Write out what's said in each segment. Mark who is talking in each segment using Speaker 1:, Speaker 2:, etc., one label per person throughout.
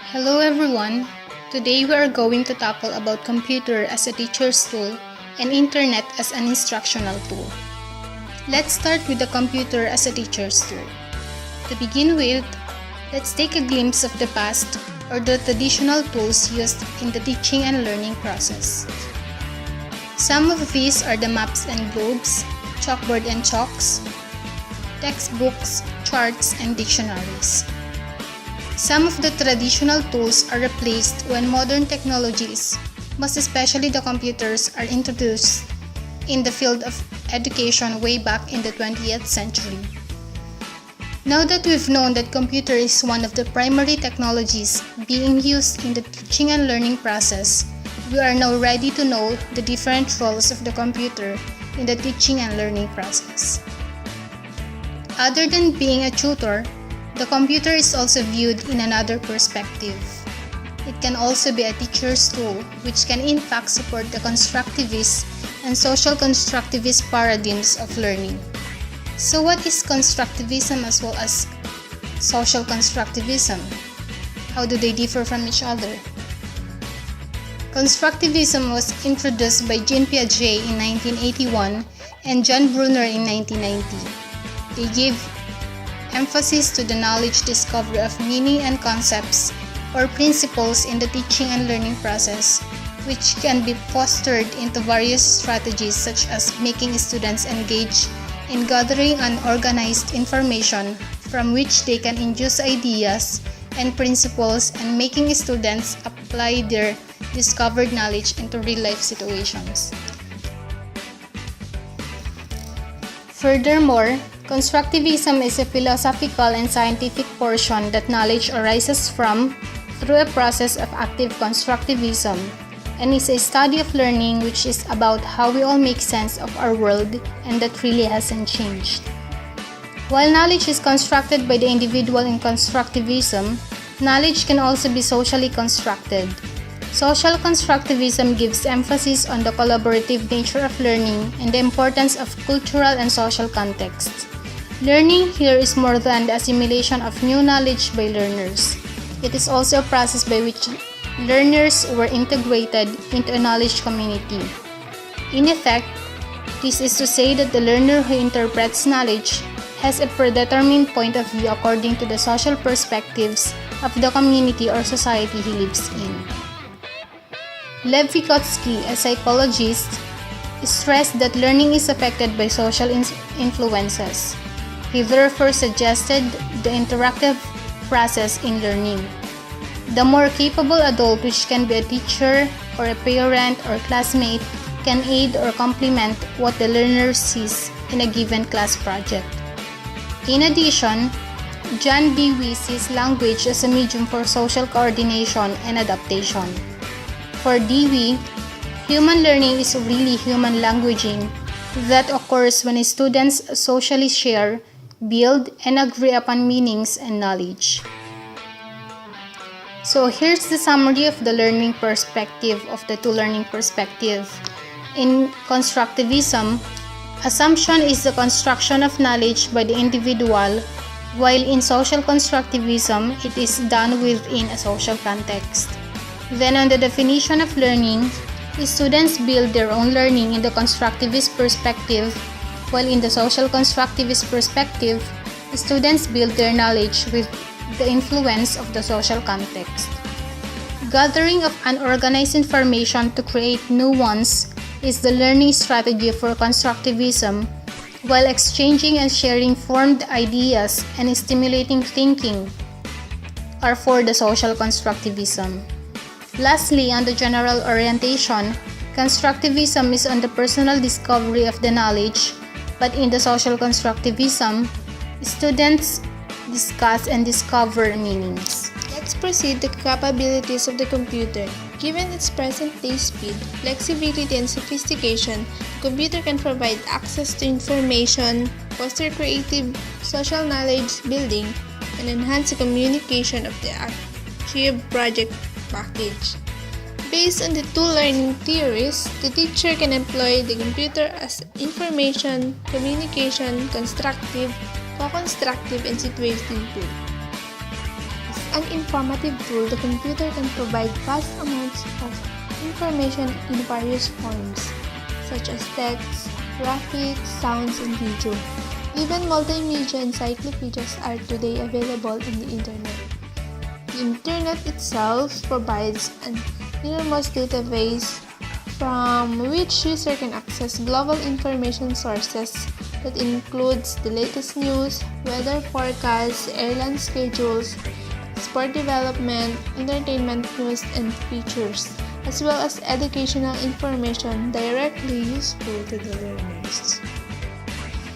Speaker 1: Hello everyone. Today we are going to tackle about computer as a teacher's tool and internet as an instructional tool. Let's start with the computer as a teacher's tool. To begin with, let's take a glimpse of the past or the traditional tools used in the teaching and learning process. Some of these are the maps and globes, chalkboard and chalks, textbooks, charts, and dictionaries. Some of the traditional tools are replaced when modern technologies, most especially the computers, are introduced in the field of education way back in the 20th century. Now that we've known that computer is one of the primary technologies being used in the teaching and learning process, we are now ready to know the different roles of the computer in the teaching and learning process. Other than being a tutor, the computer is also viewed in another perspective. It can also be a teacher's tool which can in fact support the constructivist and social constructivist paradigms of learning. So what is constructivism as well as social constructivism? How do they differ from each other? Constructivism was introduced by Jean Piaget in 1981 and John Brunner in 1990. They gave emphasis to the knowledge discovery of meaning and concepts or principles in the teaching and learning process, which can be fostered into various strategies such as making students engage in gathering unorganized information from which they can induce ideas and principles and making students apply their discovered knowledge into real-life situations. Furthermore, constructivism is a philosophical and scientific portion that knowledge arises from through a process of active constructivism and is a study of learning which is about how we all make sense of our world and that really hasn't changed. While knowledge is constructed by the individual in constructivism, knowledge can also be socially constructed. Social constructivism gives emphasis on the collaborative nature of learning and the importance of cultural and social contexts. Learning here is more than the assimilation of new knowledge by learners. It is also a process by which learners were integrated into a knowledge community. In effect, this is to say that the learner who interprets knowledge has a predetermined point of view according to the social perspectives of the community or society he lives in. Lev Vygotsky, a psychologist, stressed that learning is affected by social influences. He therefore suggested the interactive process in learning. The more capable adult, which can be a teacher or a parent or classmate, can aid or complement what the learner sees in a given class project. In addition, John Dewey sees language as a medium for social coordination and adaptation. For Dewey, human learning is really human languaging that occurs when students socially share, build, and agree upon meanings and knowledge. So here's the summary of the learning perspective of the two learning perspective. In constructivism, assumption is the construction of knowledge by the individual, while in social constructivism, it is done within a social context. Then on the definition of learning, students build their own learning in the constructivist perspective, while in the social constructivist perspective, students build their knowledge with the influence of the social context. Gathering of unorganized information to create new ones is the learning strategy for constructivism, while exchanging and sharing formed ideas and stimulating thinking are for the social constructivism. Lastly, on the general orientation, constructivism is on the personal discovery of the knowledge, but in the social constructivism, students discuss and discover meanings.
Speaker 2: Let's proceed to capabilities of the computer. Given its present-day speed, flexibility, and sophistication, the computer can provide access to information, foster creative social knowledge building, and enhance the communication of the achieved project package. Based on the two learning theories, the teacher can employ the computer as information, communication, constructive, co-constructive, and situative tool. an informative tool, the computer can provide vast amounts of information in various forms, such as text, graphics, sounds, and video. Even multimedia encyclopedias are today available in the Internet. The Internet itself provides an enormous database from which user can access global information sources that includes the latest news, weather forecasts, airline schedules, sport development, entertainment news, and features, as well as educational information directly useful to the learners.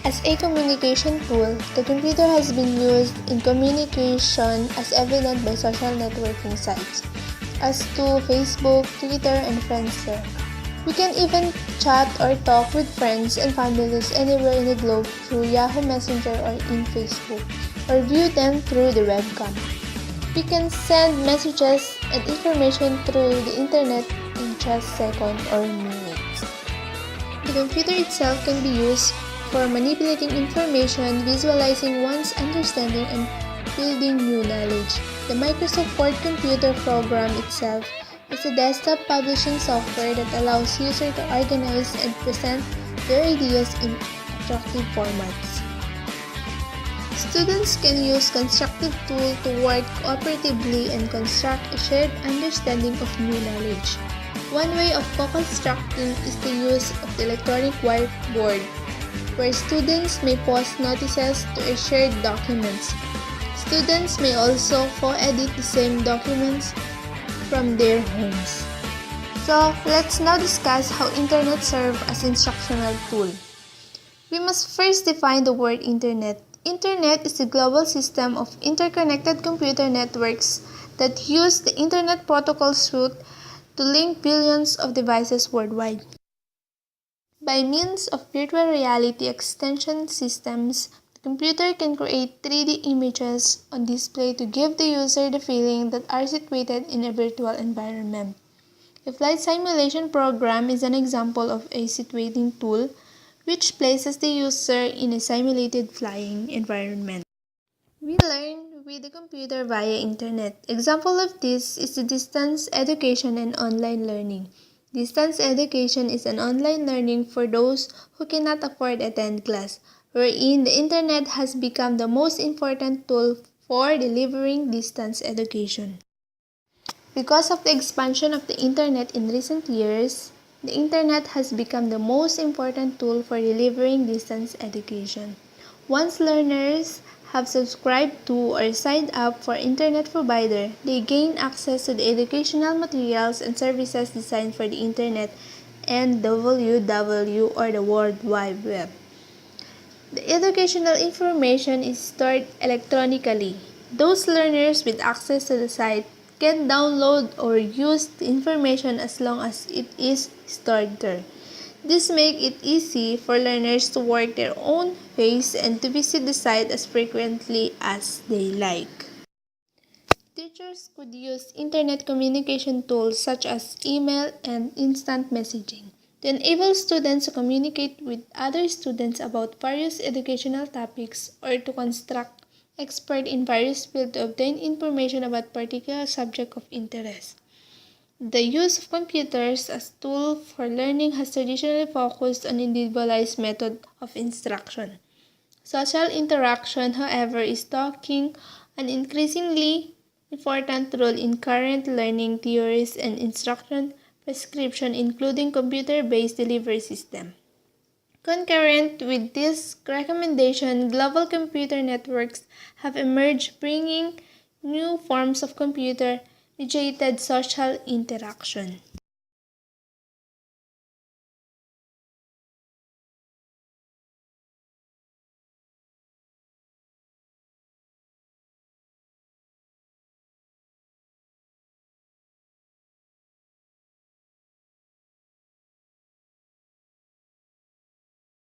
Speaker 2: As a communication tool, the computer has been used in communication as evident by social networking sites, as to Facebook, Twitter, and Friendster. We can even chat or talk with friends and families anywhere in the globe through Yahoo Messenger or in Facebook, or view them through the webcam. We can send messages and information through the Internet in just seconds or minutes. The computer itself can be used for manipulating information, visualizing one's understanding, and building new knowledge. The Microsoft Word computer program itself is a desktop publishing software that allows users to organize and present their ideas in attractive formats. Students can use constructive tools to work cooperatively and construct a shared understanding of new knowledge. One way of co-constructing is the use of the electronic whiteboard, where students may post notices to a shared documents. Students may also co-edit the same documents from their homes. So, let's now discuss how Internet serves as instructional tool. We must first define the word Internet. Internet is a global system of interconnected computer networks that use the Internet Protocol suite to link billions of devices worldwide. By means of virtual reality extension systems, the computer can create 3D images on display to give the user the feeling that are situated in a virtual environment. A flight simulation program is an example of a situating tool which places the user in a simulated flying environment. We learn with the computer via Internet. Example of this is the distance education and online learning. Distance education is an online learning for those who cannot afford to attend class, wherein the Internet has become the most important tool for delivering distance education. Because of the expansion of the Internet in recent years, the Internet has become the most important tool for delivering distance education. Once learners have subscribed to or signed up for Internet provider, they gain access to the educational materials and services designed for the Internet and WWW or the World Wide Web. The educational information is stored electronically. Those learners with access to the site can download or use the information as long as it is stored there. This makes it easy for learners to work their own pace and to visit the site as frequently as they like. Teachers could use Internet communication tools such as email and instant messaging to enable students to communicate with other students about various educational topics or to construct experts in various fields to obtain information about particular subject of interest. The use of computers as tool for learning has traditionally focused on individualized method of instruction. Social interaction, however, is taking an increasingly important role in current learning theories and instruction prescription, including computer-based delivery system. Concurrent with this recommendation, global computer networks have emerged, bringing new forms of computer-mediated social interaction.